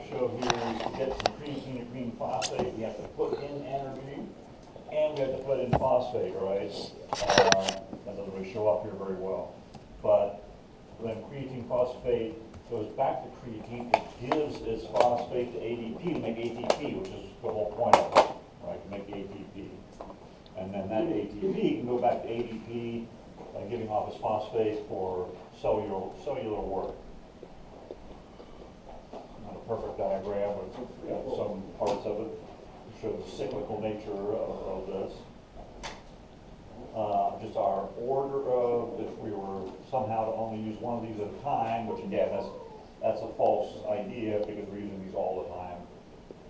show here is to get from creatine to green phosphate, we have to put in energy and we have to put in phosphate, right? That doesn't really show up here very well. But when creatine phosphate goes back to creatine, it gives its phosphate to ADP to make ATP, which is the whole point of it, right? To make the ATP. And then that ATP can go back to ADP by giving off its phosphate for cellular work. Not a perfect diagram, but it's got some parts of it to show the cyclical nature of this. Just our order of, if we were somehow to only use one of these at a time, which again, that's a false idea because we're using these all the time,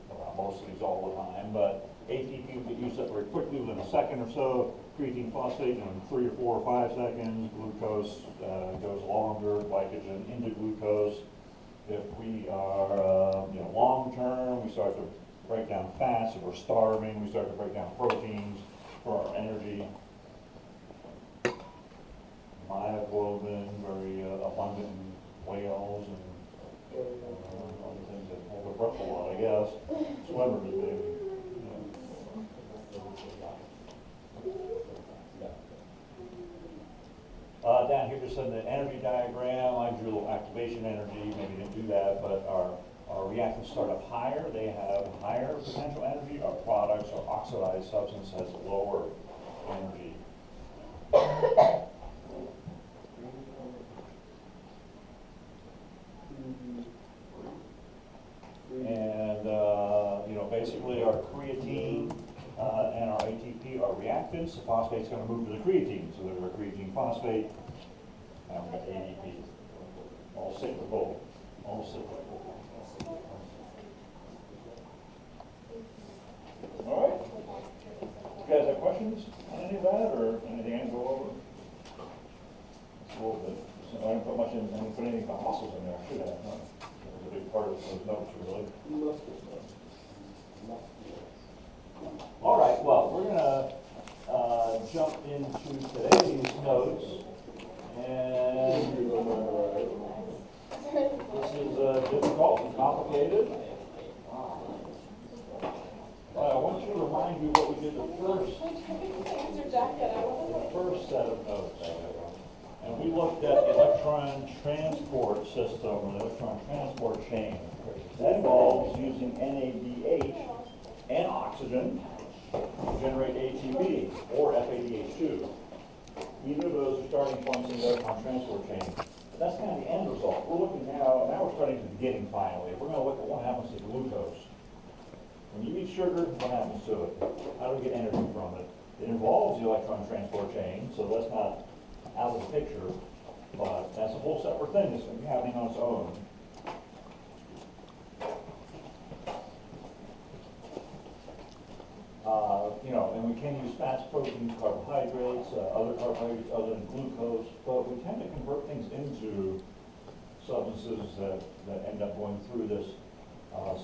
well, most of these all the time, but ATP will get used up very quickly within a second or so, creatine phosphate in 3 or 4 or 5 seconds, glucose goes longer, glycogen into glucose. If we are long term, we start to break down fats. If we're starving, we start to break down proteins for our energy. Myoglobin, very abundant in whales and other things that hold their breath a lot, I guess. Swimmers, maybe. Down here, just in the energy diagram, I drew a little activation energy. Maybe didn't do that, but our reactants start up higher. They have higher potential energy. Our products, our oxidized substance, has lower energy. And basically our creatine and our ATP are reactants. The phosphate's going to move to the creatine, so there's our creatine phosphate. Now we got ADP. All cyclical. All cyclical. All right. You guys have questions on any of that, or anything I can go over? It's a little bit. So I didn't put much in. I didn't put anything about muscles in there. I should have. Huh? That was a big part of those notes, really. All right. Well, we're gonna jump into today's notes, and this is difficult and complicated. I want you to remind you what we did the first set of notes. And we looked at the electron transport system, or the electron transport chain. That involves using NADH and oxygen to generate ATP, or FADH2. Either of those are starting points in the electron transport chain. But that's kind of the end result. We're looking now we're starting at the beginning finally. We're going to look at what happens to glucose. When you eat sugar, what happens to it? How do we get energy from it? It involves the electron transport chain, so that's not out of the picture, but that's a whole separate thing that's going to be happening on its own. And we can use fats, proteins, carbohydrates, other carbohydrates other than glucose, but we tend to convert things into substances that end up going through this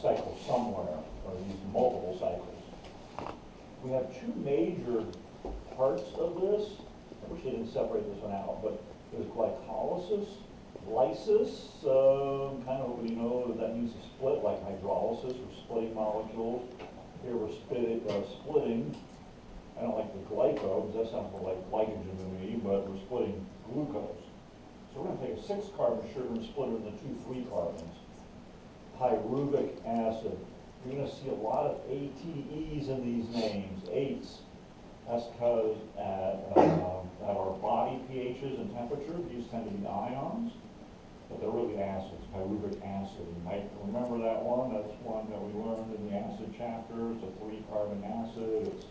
cycle somewhere, or these multiple cycles. We have two major parts of this. I wish I didn't separate this one out, but there's glycolysis, lysis, kind of, that means to split, like hydrolysis, or splitting molecules. Here we're splitting, I don't like the glyco, because that sounds more like glycogen to me, but we're splitting glucose. So we're going to take a 6-carbon sugar and split it into 2 3-carbons. Pyruvic acid. You're going to see a lot of ATEs in these names, 8s. That's because at our body pHs and temperature, these tend to be ions, but they're really acids, pyruvic acid. You might remember that one. That's one that we learned in the acid chapter. It's a 3-carbon acid. It's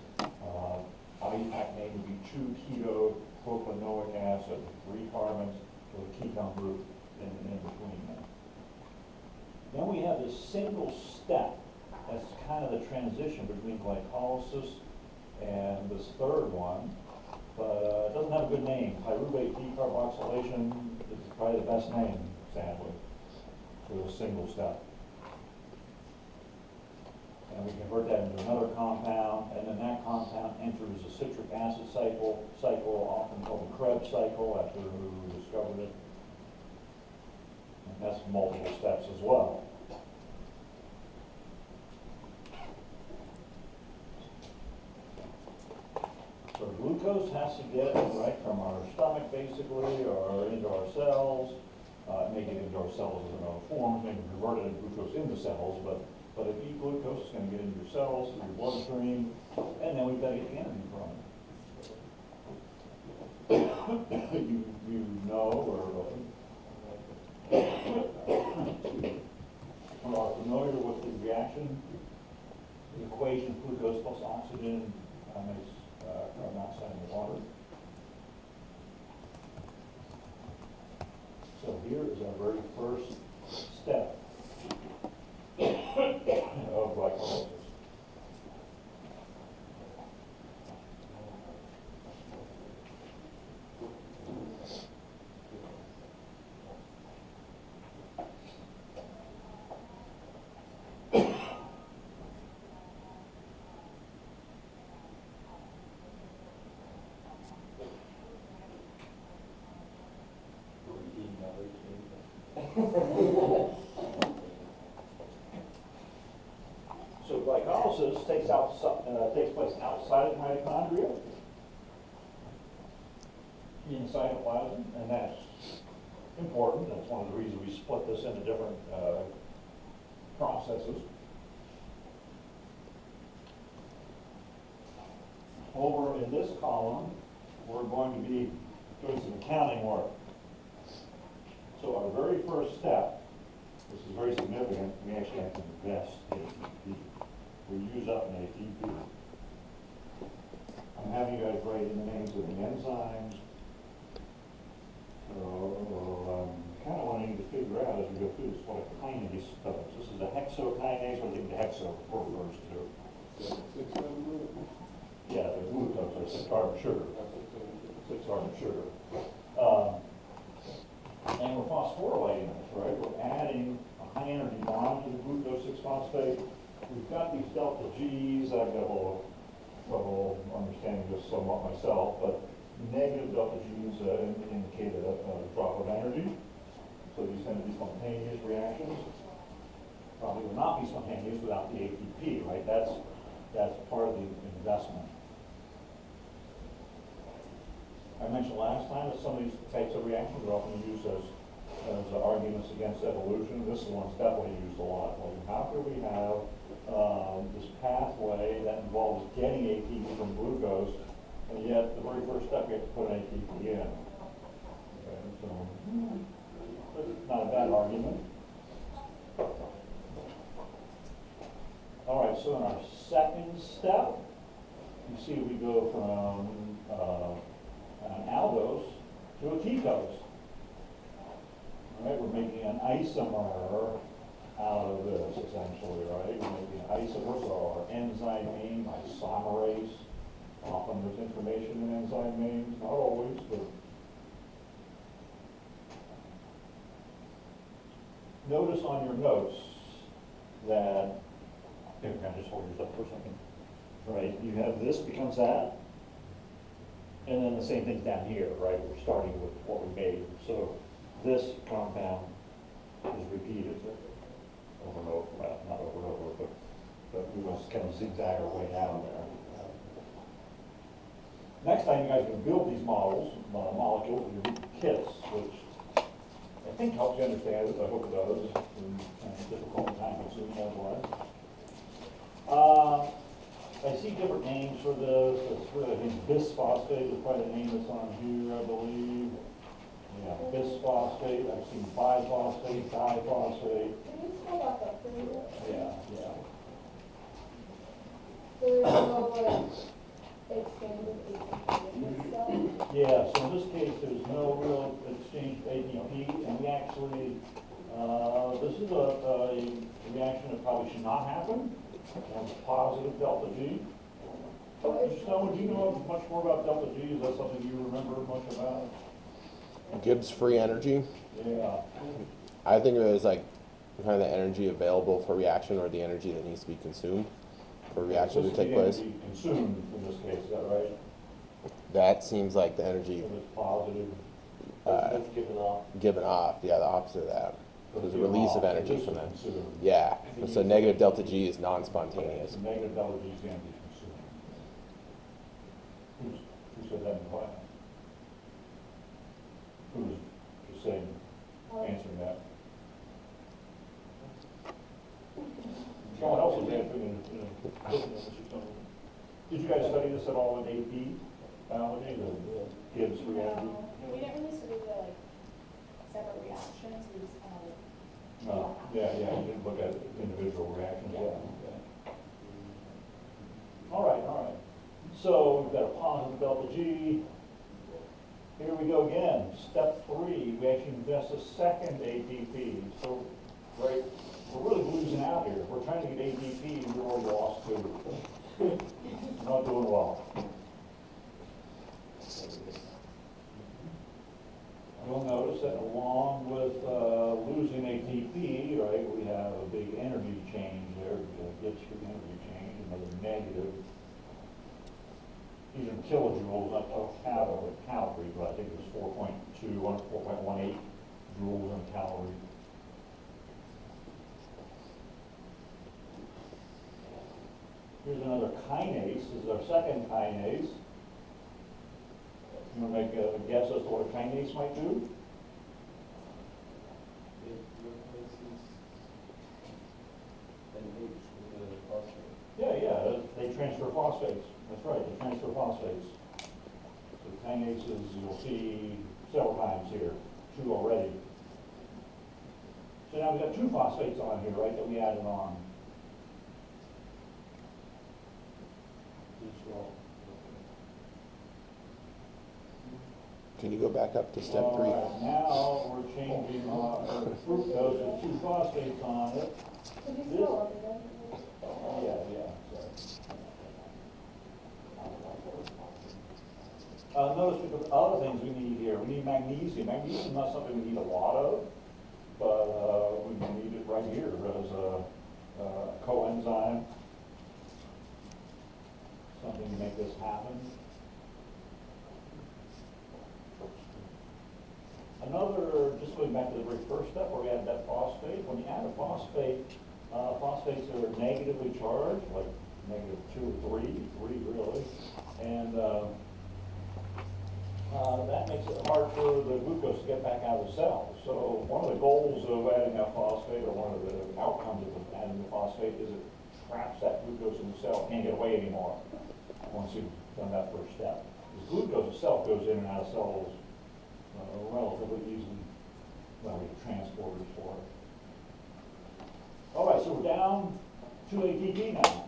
IUPAC name would be 2-keto-propanoic acid, 3 carbons with a ketone group in between them. Then we have this single step. That's kind of the transition between glycolysis and this third one, but it doesn't have a good name. Pyruvate decarboxylation is probably the best name, sadly, for a single step. And we convert that into another compound, and then that compound enters a citric acid cycle, often called the Krebs cycle, after who discovered it. And that's multiple steps as well. get, right, from our stomach basically, or into our cells. It may get into our cells in other forms, maybe converted glucose into cells, but if you eat glucose, it's going to get into your cells, through your bloodstream, and then we've got to get the energy from it. you know, or are familiar with the reaction, the equation of glucose plus oxygen makes carbon dioxide in the water. So here is our very first step of glycolysis. So glycolysis takes place outside of mitochondria, in cytoplasm, and that's important. That's one of the reasons we split this into different processes. Over in this column, we're going to be doing some accounting work. So our very first step, this is very significant, we actually have to invest in ATP. We use up an ATP. I'm having you guys write in the names of the enzymes. So kind of wanting to figure out as we go through this what a kinase is. This is a hexokinase, or the hexo refers to. Yeah, the glucose, or 6 carbon sugar. 6 carbon sugar. And we're phosphorylating this, right? We're adding a high energy bond to the glucose 6-phosphate. We've got these delta Gs. I've got a little trouble understanding this somewhat myself, but negative delta Gs indicate a drop of energy. So these tend to be spontaneous reactions. Probably will not be spontaneous without the ATP, right? That's part of the investment. I mentioned last time that some of these types of reactions are often used as arguments against evolution. This one's definitely used a lot. Well, how could we have this pathway that involves getting ATP from glucose, and yet the very first step we have to put an ATP in? Okay, so it's not a bad argument. All right, so in our second step, you see we go from an aldose to a ketose. All right, we're making an isomer out of this, essentially, right? We're making an isomer, so our enzyme name, isomerase. Often there's information in enzyme names, not always, but notice on your notes that, here, can I just hold yours up for a second? Right, you have this becomes that, and then the same thing's down here, right? We're starting with what we made. So this compound is repeated over and over, well, not over and over, but we must kind of zigzag our way down there. Next time you guys can build these molecules with your kits, which I think helps you understand it. I hope it does. It's difficult and time consuming otherwise. I see different names for this. It's really, I think bisphosphate is probably the name that's on here, I believe. Yeah, bisphosphate. I've seen biphosphate, diphosphate. Can you spell that up for me? Yeah. So there's no expanded ATP in this cell? Yeah, so in this case, there's no real exchange of ATP, and we actually, this is a reaction that probably should not happen. It's positive delta G. So would you know much more about delta G? Is that something you remember much about? Gibbs free energy. Yeah. I think of it as like kind of the energy available for reaction, or the energy that needs to be consumed for reaction to take place. Consumed in this case, is that right? That seems like the energy So it's positive. That's given off. given off. Yeah, the opposite of that. There's a release of energy from that. Consumed. Yeah. So negative delta G is non-spontaneous. So negative delta G is going to be consumed. Who said that in class? Did you guys study this at all in AP biology, the Gibbs reaction? No, we didn't really study the like separate reactions, we just kind of like. No, yeah, you didn't look at individual reactions, yeah. Okay. All right. So we've got a positive delta G. Here we go again, step 3, we actually invest a second ATP. So, right, we're really losing out here. We're trying to get ATP and we're already lost 2. Not doing well. You'll notice that along with losing ATP, right, we have a big energy change there. Gibbs free energy change, another negative. These are kilojoules, not calorie, but I think it was 4.18 joules on calorie. Here's another kinase. This is our second kinase. You want to make a guess as to what a kinase might do? It replaces NH with a phosphate. Yeah, they transfer phosphates. That's right, they transfer phosphates. So kinases, you'll see several times here, 2 already. So now we've got 2 phosphates on here, right, that we added on. Each wall. Can you go back up to step 3? All right, now we're changing our fructose with 2 phosphates on it. Could you scroll up again? Yeah, sorry. Notice we got other things we need here. We need magnesium. Magnesium is not something we need a lot of, but we need it right here as a coenzyme. Something to make this happen. Another, just going back to the very first step where we added that phosphate. When you add a phosphate, phosphates are negatively charged, like -2 or 3 really, and that makes it hard for the glucose to get back out of the cell. So one of the goals of adding that phosphate, or one of the outcomes of adding the phosphate, is it traps that glucose in the cell, can't get away anymore once you've done that first step. Because glucose itself goes in and out of cells relatively easily. Well, we have transporters for it. All right, so we're down to ATP now.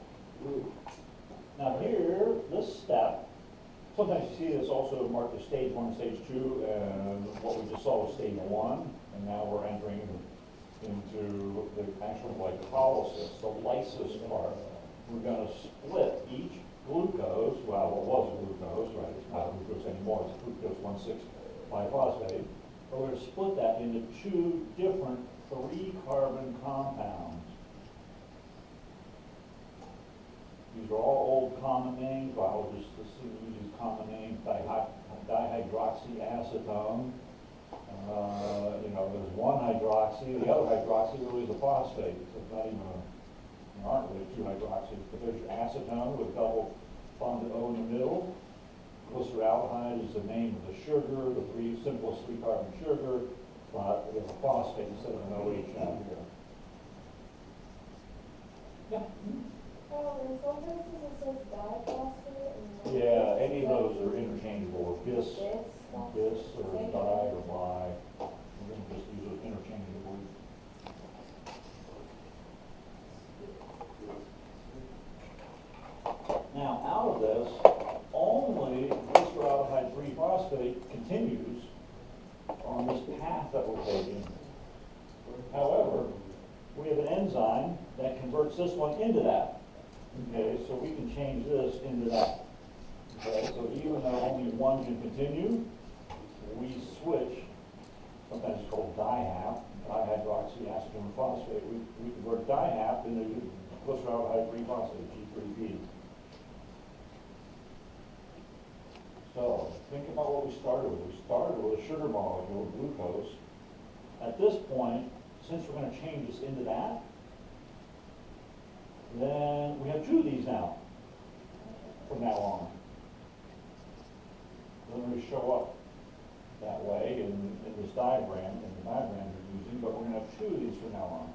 Now here, this step, sometimes you see this also marked as stage 1, stage 2, and what we just saw was stage 1, and now we're entering into the actual glycolysis, the lysis part. We're going to split each glucose, well, what was glucose, right? It's not glucose anymore, it's fructose 1,6-biphosphate. But we're going to split that into 2 different 3-carbon compounds. These are all old common names. Biologists assume we use common names. Dihydroxyacetone. There's one hydroxy. The other hydroxy really is a phosphate. So it's not even there aren't really 2 hydroxys, but there's your acetone with double bonded O in the middle. Glyceraldehyde is the name of the sugar, the simplest 3-carbon sugar, but we have a phosphate instead of an OH out here. Yeah. Oh, in some places it says diphosphate. And Yeah, any of those are interchangeable, or bis or di or bi. We're going to just use those interchangeably. Now, out of this, only glyceraldehyde 3-phosphate continues on this path that we're taking. However, we have an enzyme that converts this one into that. Okay, so we can change this into that. Okay, so even though only one can continue, we switch, sometimes it's called dihydroxyacetone phosphate. We convert dihap into glyceraldehyde 3-phosphate, G3P. So, think about what we started with. We started with a sugar molecule, glucose. At this point, since we're going to change this into that, then we have 2 of these now, from now on. They're going to show up that way in this diagram, in the diagram you're using, but we're going to have 2 of these from now on.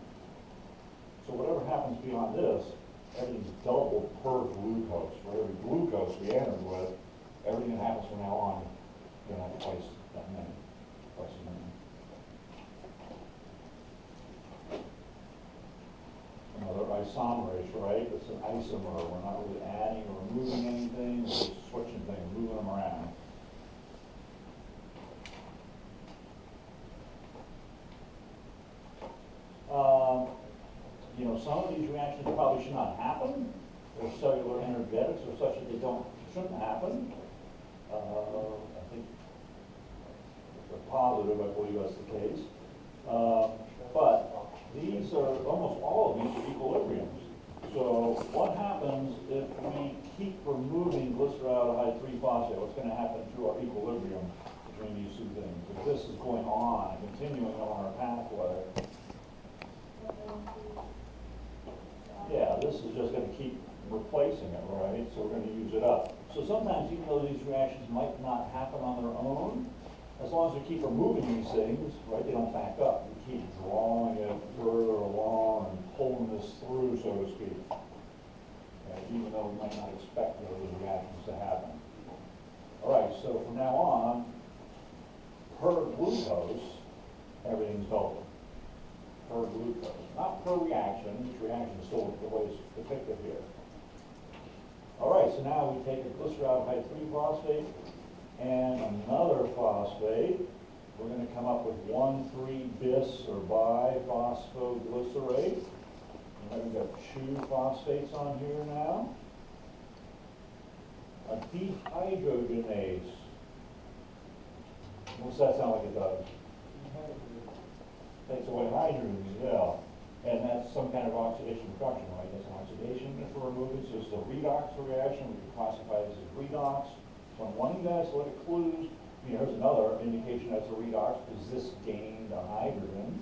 So whatever happens beyond this everything's double per glucose. For every glucose we entered with, everything that happens from now on, you're gonna have twice that many, twice as many. Another isomerase, right? It's an isomer. We're not really adding or removing anything, we're just switching things, moving them around. You know, some of these reactions probably should not happen. Their cellular energetics are such that they shouldn't happen. I think if they're positive, I believe that's the case. But these are, almost all of these are equilibriums. So what happens if we keep removing glyceraldehyde 3-phosphate? What's going to happen to our equilibrium between these two things? If this is going on, continuing on our pathway, yeah, this is just going to keep replacing it, right? So we're going to use it up. So sometimes, even though these reactions might not happen on their own, as long as we keep removing these things, right, they don't back up. We keep drawing it further along and pulling this through, so to speak. Okay, even though we might not expect those reactions to happen. All right, so from now on, per glucose, everything's double. Per glucose, not per reaction. Each reaction is still the way it's depicted here. All right, so now we take a glyceraldehyde 3-phosphate and another phosphate. We're going to come up with 1,3-bis or biphosphoglycerate. And we've got 2 phosphates on here now. A dehydrogenase. What's that sound like it does? Takes away hydrogens, yeah. And that's some kind of oxidation reduction, right? That's an oxidation that we're removing. So it's a redox reaction. We can classify this as redox. So I want you guys to look at clues. Here's another indication that's a redox because this gained a hydrogen.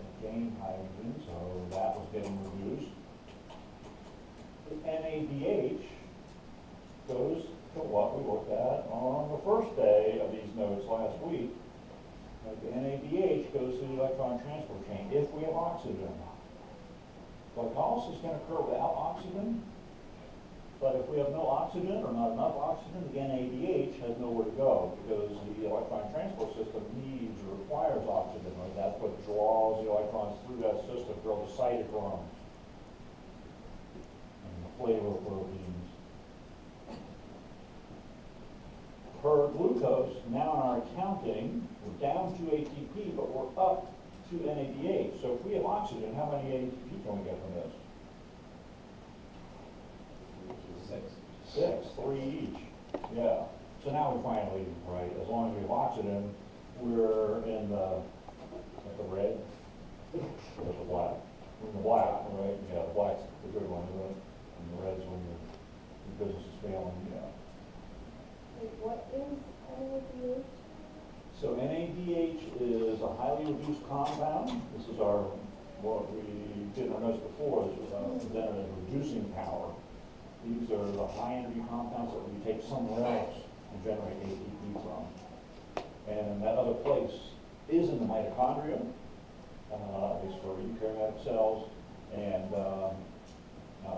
It gained hydrogen, so that was getting reduced. The NADH goes to what we looked at on the first day of these notes last week. The NADH goes to the electron transport chain if we have oxygen. Glycolysis can occur without oxygen, but if we have no oxygen or not enough oxygen, the NADH has nowhere to go because the electron transport system needs or requires oxygen. Right? That's what draws the electrons through that system, through the cytochromes and the flavoproteins. Per glucose, now in our accounting, we're down to ATP, but we're up to NADH. So if we have oxygen, how many ATP can we get from this? 6, 3 each. Yeah. So now we finally, right, as long as we have oxygen, we're in the red, or the black. We're in the black, right? Yeah, the black's the good one, isn't it? And the red's when your business is failing, yeah. What is NADH? So NADH is a highly reduced compound. This is what we did in our notes before. This was presented as reducing power. These are the high energy compounds that we take somewhere else and generate ATP from. And that other place is in the mitochondria, at least for eukaryotic cells, and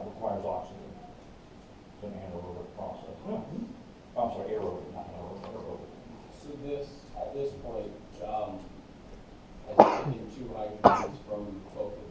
requires oxygen. It's an anaerobic process. I'm sorry, aerobic, not anaerobic. So at this point, I taken 2 hydrogens from both of